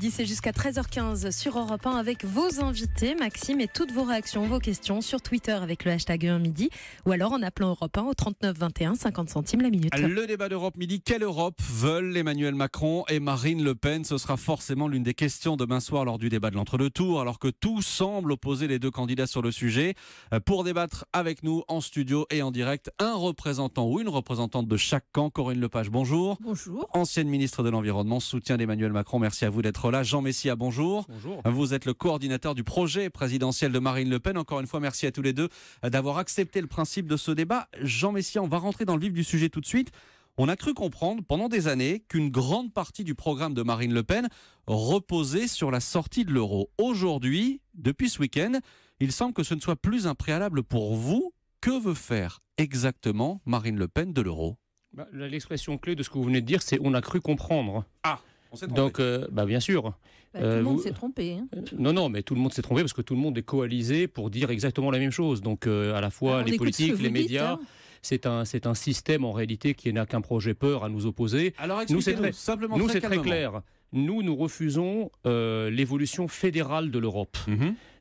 C'est jusqu'à 13h15 sur Europe 1 avec vos invités, Maxime, et toutes vos réactions, vos questions sur Twitter avec le hashtag 1 midi ou alors en appelant Europe 1 au 39 21, 50 centimes la minute. Le débat d'Europe Midi, quelle Europe veulent Emmanuel Macron et Marine Le Pen? Ce sera forcément l'une des questions demain soir lors du débat de l'entre-deux tours, alors que tout semble opposer les deux candidats sur le sujet. Pour débattre avec nous en studio et en direct, un représentant ou une représentante de chaque camp. Corinne Lepage, bonjour. Bonjour. Ancienne ministre de l'Environnement, soutien d'Emmanuel Macron, merci à vous d'être là. Jean Messia, bonjour. Bonjour. Vous êtes le coordinateur du projet présidentiel de Marine Le Pen. Encore une fois, merci à tous les deux d'avoir accepté le principe de ce débat. Jean Messia, on va rentrer dans le vif du sujet tout de suite. On a cru comprendre pendant des années qu'une grande partie du programme de Marine Le Pen reposait sur la sortie de l'euro. Aujourd'hui, depuis ce week-end, il semble que ce ne soit plus un préalable pour vous. Que veut faire exactement Marine Le Pen de l'euro ? L'expression clé de ce que vous venez de dire, c'est « on a cru comprendre ». Ah, on s'est trompé. Donc, bien sûr. Tout le monde s'est trompé. Hein. Non, mais tout le monde s'est trompé parce que tout le monde est coalisé pour dire exactement la même chose. Donc, à la fois les politiques, les médias... Dites, hein. C'est un système en réalité qui n'a qu'un projet peur à nous opposer. Alors expliquez-nous simplement, c'est très clair. Nous refusons l'évolution fédérale de l'Europe.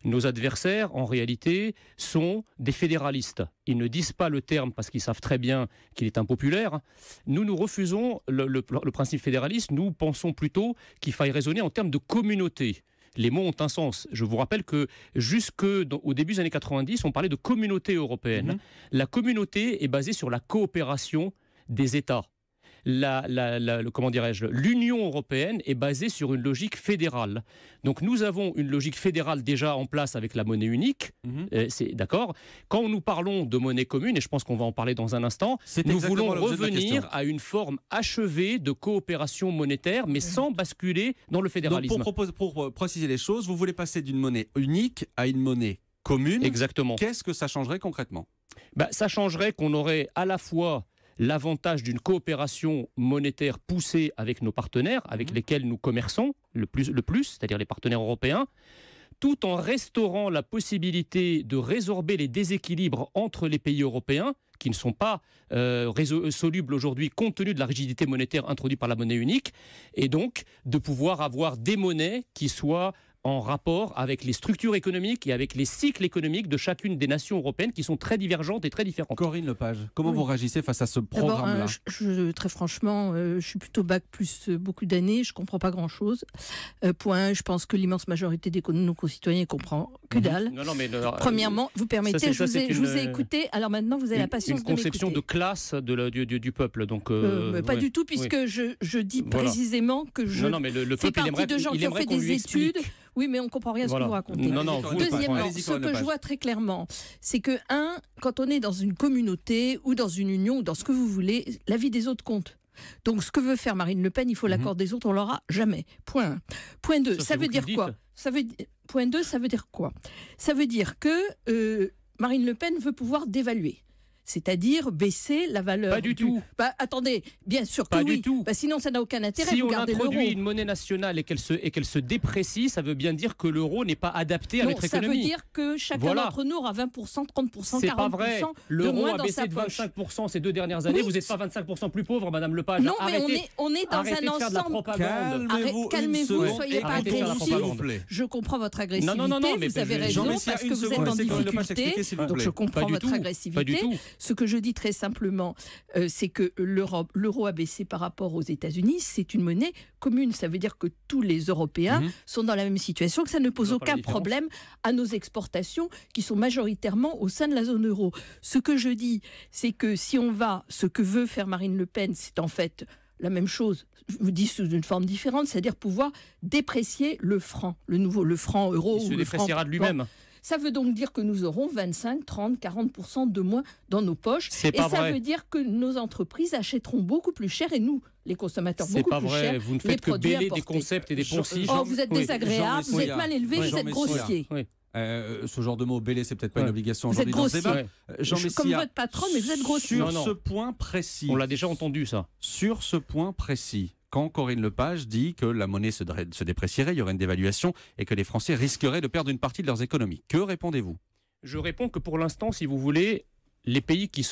Nos adversaires, en réalité, sont des fédéralistes. Ils ne disent pas le terme parce qu'ils savent très bien qu'il est impopulaire. Nous refusons le principe fédéraliste. Nous pensons plutôt qu'il faille raisonner en termes de communauté. Les mots ont un sens. Je vous rappelle que jusqu'au début des années 90, on parlait de communauté européenne. La communauté est basée sur la coopération des États. L'Union européenne est basée sur une logique fédérale. Donc nous avons une logique fédérale déjà en place avec la monnaie unique, c'est d'accord. Quand nous parlons de monnaie commune, et je pense qu'on va en parler dans un instant, nous voulons revenir à une forme achevée de coopération monétaire, mais sans basculer dans le fédéralisme. Donc pour préciser les choses, vous voulez passer d'une monnaie unique à une monnaie commune. Exactement. Qu'est-ce que ça changerait concrètement ? Ça changerait qu'on aurait à la fois l'avantage d'une coopération monétaire poussée avec nos partenaires, avec lesquels nous commerçons le plus, c'est-à-dire les partenaires européens, tout en restaurant la possibilité de résorber les déséquilibres entre les pays européens, qui ne sont pas solubles aujourd'hui compte tenu de la rigidité monétaire introduite par la monnaie unique, et donc de pouvoir avoir des monnaies qui soient en rapport avec les structures économiques et avec les cycles économiques de chacune des nations européennes qui sont très divergentes et très différentes. Corinne Lepage, comment vous réagissez face à ce programme-là ? Très franchement, je suis plutôt bac plus beaucoup d'années, je ne comprends pas grand-chose. Je pense que l'immense majorité de nos concitoyens ne comprend que dalle. Premièrement, vous permettez, je vous ai écouté, alors maintenant vous avez la patience de m'écouter. Une conception de classe du peuple. Donc, pas du tout, puisque je dis précisément que je fais partie de gens qui ont fait des études. Oui, mais on ne comprend rien à ce que vous racontez. Deuxièmement, ce que je vois très clairement, c'est que, quand on est dans une communauté ou dans une union ou dans ce que vous voulez, la vie des autres compte. Donc, ce que veut faire Marine Le Pen, il faut l'accord des autres, on l'aura jamais. Point 2, ça veut dire quoi ? Point 2, ça veut dire quoi ? Ça veut dire que Marine Le Pen veut pouvoir dévaluer. C'est-à-dire baisser la valeur. Pas du tout. Attendez, bien sûr que pas oui. du tout. Sinon, ça n'a aucun intérêt. Si vous on gardez introduit l'euro. une monnaie nationale et qu'elle se déprécie, ça veut bien dire que l'euro n'est pas adapté à notre économie. Ça veut dire que chacun d'entre nous aura 20%, 30%, 40% C'est pas vrai. L'euro a baissé de 25% ces 2 dernières années. Vous n'êtes pas 25% plus pauvre, Madame Lepage. Non, mais on est dans un ensemble. Calmez-vous, soyez pas agressif. Je comprends votre agressivité. Non, mais vous avez raison parce que vous êtes en difficulté. Donc je comprends votre agressivité. Ce que je dis très simplement, c'est que l'euro a baissé par rapport aux États-Unis. C'est une monnaie commune. Ça veut dire que tous les Européens sont dans la même situation, que ça ne pose aucun problème à nos exportations qui sont majoritairement au sein de la zone euro. Ce que je dis, c'est que si on va, ce que veut faire Marine Le Pen, c'est en fait la même chose, je vous dis sous une forme différente, c'est-à-dire pouvoir déprécier le franc, le franc euro. Il se dépréciera de lui-même. Ça veut donc dire que nous aurons 25, 30, 40% de moins dans nos poches. C'est pas vrai. Ça veut dire que nos entreprises achèteront beaucoup plus cher et nous, les consommateurs, beaucoup plus cher. C'est pas vrai. Vous ne faites que bêler des concepts et des poncifs. Vous êtes désagréable, vous êtes mal élevé, vous êtes grossier. Ce genre de mot, bêler, c'est peut-être pas une obligation aujourd'hui dans ce débat. Comme votre patron, mais vous êtes grossier. Sur ce point précis. On l'a déjà entendu, ça. Sur ce point précis. Quand Corinne Lepage dit que la monnaie se déprécierait, il y aurait une dévaluation et que les Français risqueraient de perdre une partie de leurs économies. Que répondez-vous ? Je réponds que pour l'instant, si vous voulez, les pays qui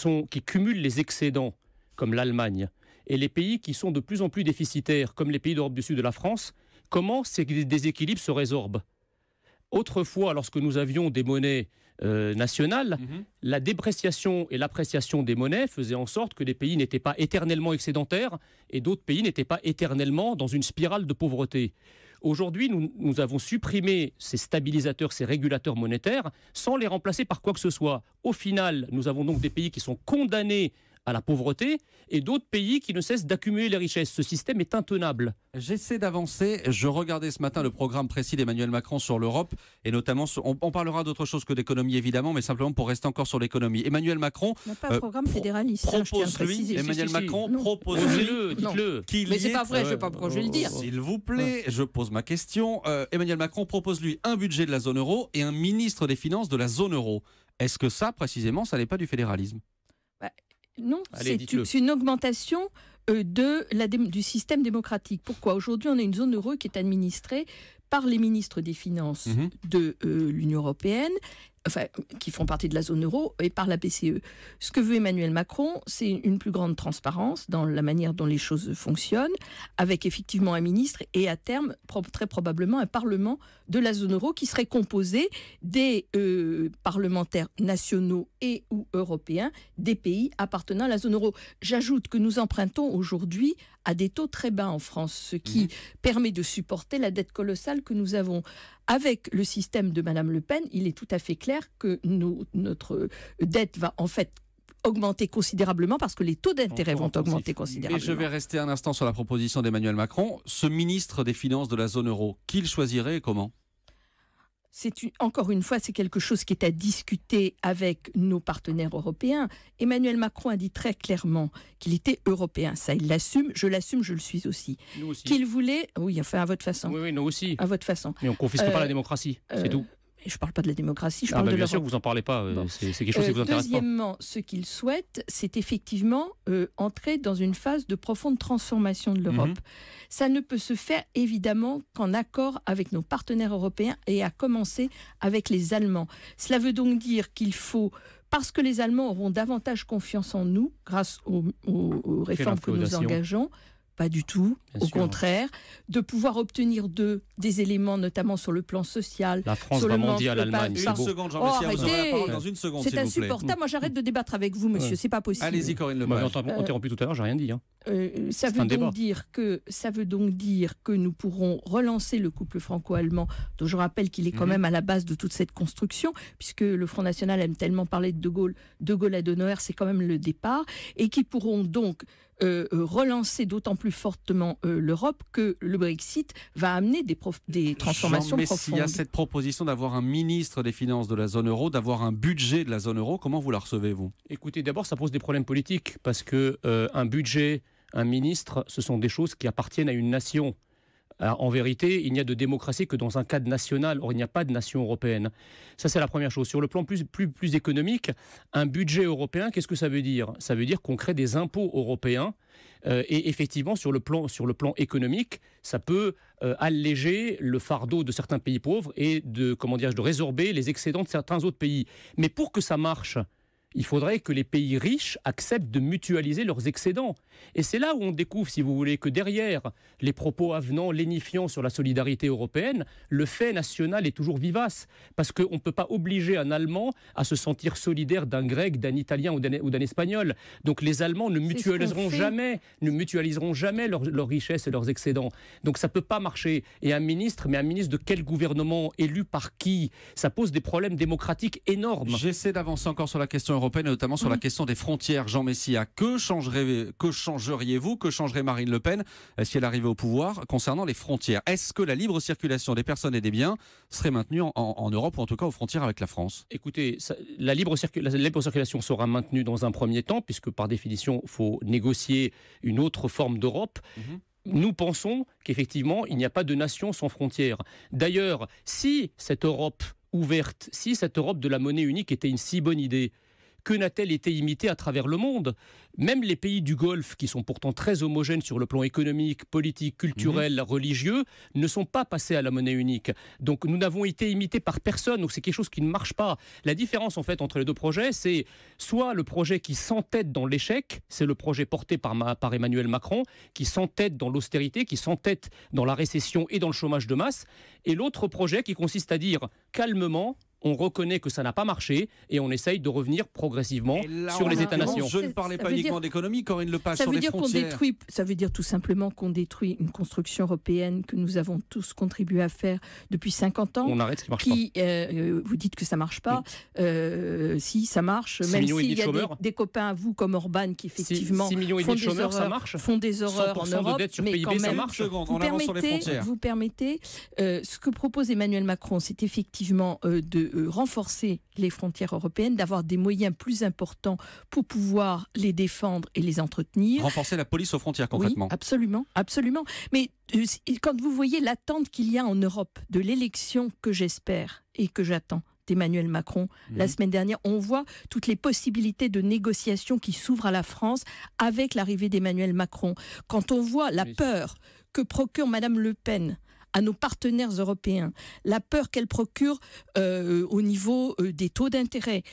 cumulent les excédents, comme l'Allemagne, et les pays qui sont de plus en plus déficitaires, comme les pays d'Europe du Sud et la France, comment ces déséquilibres se résorbent. Autrefois, lorsque nous avions des monnaies nationales, la dépréciation et l'appréciation des monnaies faisaient en sorte que les pays n'étaient pas éternellement excédentaires et d'autres pays n'étaient pas éternellement dans une spirale de pauvreté. Aujourd'hui, nous avons supprimé ces stabilisateurs, ces régulateurs monétaires, sans les remplacer par quoi que ce soit. Au final, nous avons donc des pays qui sont condamnés à la pauvreté et d'autres pays qui ne cessent d'accumuler les richesses. Ce système est intenable. J'essaie d'avancer. Je regardais ce matin le programme précis d'Emmanuel Macron sur l'Europe et notamment, on parlera d'autre chose que d'économie évidemment, mais simplement pour rester encore sur l'économie. Emmanuel Macron n'a pas un programme fédéraliste. Emmanuel Macron propose dites-le. Mais c'est pas vrai, je ne sais pas pourquoi je vais le dire. S'il vous plaît, je pose ma question. Emmanuel Macron propose lui un budget de la zone euro et un ministre des Finances de la zone euro. Est-ce que ça, précisément, ça n'est pas du fédéralisme ? Non, c'est une augmentation du système démocratique. Pourquoi ? Aujourd'hui, on a une zone euro qui est administrée par les ministres des Finances de l'Union européenne, enfin, qui font partie de la zone euro, et par la BCE. Ce que veut Emmanuel Macron, c'est une plus grande transparence dans la manière dont les choses fonctionnent, avec effectivement un ministre et à terme, très probablement, un parlement de la zone euro qui serait composé des parlementaires nationaux et ou européens des pays appartenant à la zone euro. J'ajoute que nous empruntons aujourd'hui à des taux très bas en France, ce qui permet de supporter la dette colossale que nous avons. Avec le système de Mme Le Pen, il est tout à fait clair que notre dette va en fait augmenter considérablement parce que les taux d'intérêt vont augmenter considérablement. Et je vais rester un instant sur la proposition d'Emmanuel Macron. Ce ministre des Finances de la zone euro, qui le choisirait et comment ? Encore une fois, c'est quelque chose qui est à discuter avec nos partenaires européens. Emmanuel Macron a dit très clairement qu'il était européen. Ça, il l'assume, je le suis aussi. Nous aussi. Qu'il voulait, oui, enfin à votre façon. Oui, nous aussi. À votre façon. Mais on ne confisque pas la démocratie, c'est tout. Je ne parle pas de la démocratie, je parle de bien l'Europe. sûr que vous n'en parlez pas, c'est quelque chose qui vous intéresse pas. Deuxièmement, ce qu'il souhaite, c'est effectivement entrer dans une phase de profonde transformation de l'Europe. Ça ne peut se faire évidemment qu'en accord avec nos partenaires européens et à commencer avec les Allemands. Cela veut donc dire qu'il faut, parce que les Allemands auront davantage confiance en nous grâce aux réformes que nous engageons, pas du tout, au contraire, de pouvoir obtenir des éléments, notamment sur le plan social. La France va mendier à l'Allemagne. Une seconde, Jean-Messia, vous aurez la parole dans une seconde, s'il vous plaît. C'est insupportable. Moi, j'arrête de débattre avec vous, monsieur. C'est pas possible. Allez-y, Corinne Lepage. On m'a interrompu tout à l'heure, j'ai rien dit. Ça veut donc dire que nous pourrons relancer le couple franco-allemand, dont je rappelle qu'il est quand même à la base de toute cette construction, puisque le Front National aime tellement parler de Gaulle, de Gaulle à Adenauer, c'est quand même le départ, et qui pourront donc relancer d'autant plus fortement l'Europe que le Brexit va amener des transformations profondes. Il y a cette proposition d'avoir un ministre des Finances de la zone euro, d'avoir un budget de la zone euro. Comment vous la recevez, vous ? Écoutez, d'abord, ça pose des problèmes politiques, parce que un budget, un ministre, ce sont des choses qui appartiennent à une nation. Alors, en vérité, il n'y a de démocratie que dans un cadre national. Or, il n'y a pas de nation européenne. Ça, c'est la première chose. Sur le plan plus économique, un budget européen, qu'est-ce que ça veut dire ? Ça veut dire qu'on crée des impôts européens. Et effectivement, sur le plan économique, ça peut alléger le fardeau de certains pays pauvres et de résorber les excédents de certains autres pays. Mais pour que ça marche, il faudrait que les pays riches acceptent de mutualiser leurs excédents. Et c'est là où on découvre, si vous voulez, que derrière les propos avenants, lénifiants sur la solidarité européenne, le fait national est toujours vivace. Parce qu'on ne peut pas obliger un Allemand à se sentir solidaire d'un Grec, d'un Italien ou d'un Espagnol. Donc les Allemands ne mutualiseront jamais leurs richesses et leurs excédents. Donc ça ne peut pas marcher. Et un ministre de quel gouvernement, élu par qui ? Ça pose des problèmes démocratiques énormes. J'essaie d'avancer encore sur la question européenne, et notamment sur la question des frontières. Jean Messia, que changeriez-vous, que changerait Marine Le Pen si elle arrivait au pouvoir concernant les frontières ? Est-ce que la libre circulation des personnes et des biens serait maintenue en Europe, ou en tout cas aux frontières avec la France ? Écoutez, la libre circulation sera maintenue dans un premier temps, puisque par définition, il faut négocier une autre forme d'Europe. Nous pensons qu'effectivement, il n'y a pas de nation sans frontières. D'ailleurs, si cette Europe ouverte, si cette Europe de la monnaie unique était une si bonne idée, que n'a-t-elle été imitée à travers le monde? Même les pays du Golfe, qui sont pourtant très homogènes sur le plan économique, politique, culturel, religieux, ne sont pas passés à la monnaie unique. Donc nous n'avons été imités par personne, donc c'est quelque chose qui ne marche pas. La différence en fait entre les deux projets, c'est soit le projet qui s'entête dans l'échec, c'est le projet porté par Emmanuel Macron, qui s'entête dans l'austérité, qui s'entête dans la récession et dans le chômage de masse, et l'autre projet qui consiste à dire calmement, on reconnaît que ça n'a pas marché et on essaye de revenir progressivement sur les États-nations. Je ne parlais pas uniquement d'économie, Corinne Lepage, sur les frontières. Ça veut dire tout simplement qu'on détruit une construction européenne que nous avons tous contribué à faire depuis 50 ans. On arrête ce qui marche pas. Vous dites que ça ne marche pas. Si, ça marche. Même s'il y a des copains à vous comme Orban qui effectivement 6 millions et demi de chômeurs, ça marche. Font des horreurs en Europe. De dette sur PIB, quand même, ça marche. Vous permettez, ce que propose Emmanuel Macron, c'est effectivement de renforcer les frontières européennes, d'avoir des moyens plus importants pour pouvoir les défendre et les entretenir. Renforcer la police aux frontières, concrètement. Oui, absolument, absolument. Mais quand vous voyez l'attente qu'il y a en Europe de l'élection que j'espère et que j'attends d'Emmanuel Macron la semaine dernière, on voit toutes les possibilités de négociation qui s'ouvrent à la France avec l'arrivée d'Emmanuel Macron. Quand on voit la peur que procure Madame Le Pen à nos partenaires européens, la peur qu'elle procure au niveau des taux d'intérêt.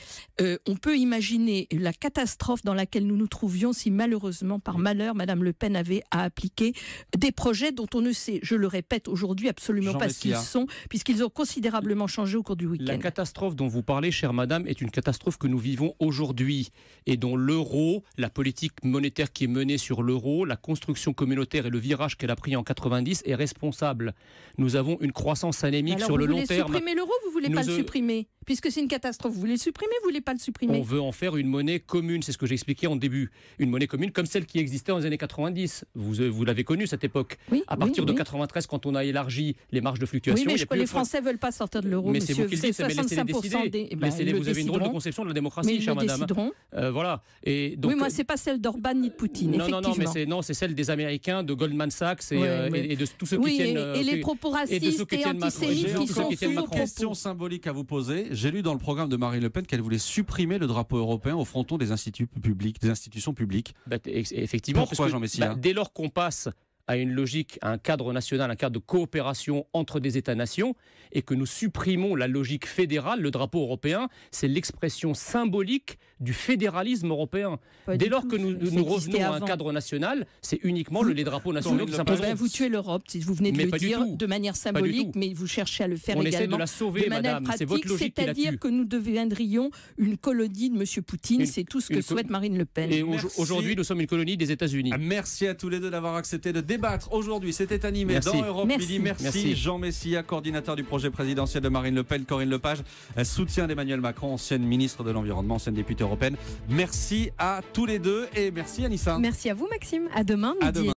On peut imaginer la catastrophe dans laquelle nous nous trouvions si malheureusement, par malheur, Madame Le Pen avait à appliquer des projets dont on ne sait, je le répète aujourd'hui, absolument pas ce qu'ils sont, puisqu'ils ont considérablement changé au cours du week-end. La catastrophe dont vous parlez, chère Madame, est une catastrophe que nous vivons aujourd'hui et dont l'euro, la politique monétaire qui est menée sur l'euro, la construction communautaire et le virage qu'elle a pris en 90 est responsable. Nous avons une croissance anémique sur le long terme. Vous voulez supprimer l'euro, vous ne voulez pas le supprimer? Puisque c'est une catastrophe, vous voulez le supprimer, vous ne voulez pas le supprimer? On veut en faire une monnaie commune, c'est ce que j'ai expliqué en début. Une monnaie commune comme celle qui existait dans les années 90. Vous l'avez connue cette époque. Oui, à partir de 93, quand on a élargi les marges de fluctuation. Oui, mais les Français ne veulent pas sortir de l'euro, mais monsieur. C'est vous qui le dites, mais laissez-les décider. Vous avez une drôle de conception de la démocratie, chère madame. Voilà. Et donc, oui, moi, ce n'est pas celle d'Orban ni de Poutine, Non, mais c'est celle des Américains, de Goldman Sachs et de tous ceux qui tiennent... et les propos racistes et antisémites qui sont J'ai une question symbolique à vous poser. J'ai lu dans le programme de Marine Le Pen qu'elle voulait supprimer le drapeau européen au fronton des institutions publiques. Effectivement. Pourquoi, Jean Messia? Dès lors qu'on passe à une logique, à un cadre national, un cadre de coopération entre des États-nations, et que nous supprimons la logique fédérale, le drapeau européen, c'est l'expression symbolique du fédéralisme européen. Dès lors que nous revenons à un cadre national, c'est uniquement les drapeaux nationaux qui s'imposeront. Vous tuez l'Europe, vous venez de le dire de manière symbolique, mais vous cherchez à le faire également. On essaie de la sauver, madame, c'est votre logique qui la tue. C'est-à-dire que nous deviendrions une colonie de M. Poutine, c'est tout ce que souhaite Marine Le Pen. Et aujourd'hui, nous sommes une colonie des États-Unis. Merci à tous les deux d'avoir accepté de débattre aujourd'hui. C'était animé dans Europe Midi. Merci Jean Messia, coordinateur du projet présidentiel de Marine Le Pen, Corinne Lepage, soutien d'Emmanuel Macron, ancienne ministre de l'Environnement, ancienne députée européenne. Merci à tous les deux et merci Anissa. Merci à vous Maxime. À demain midi.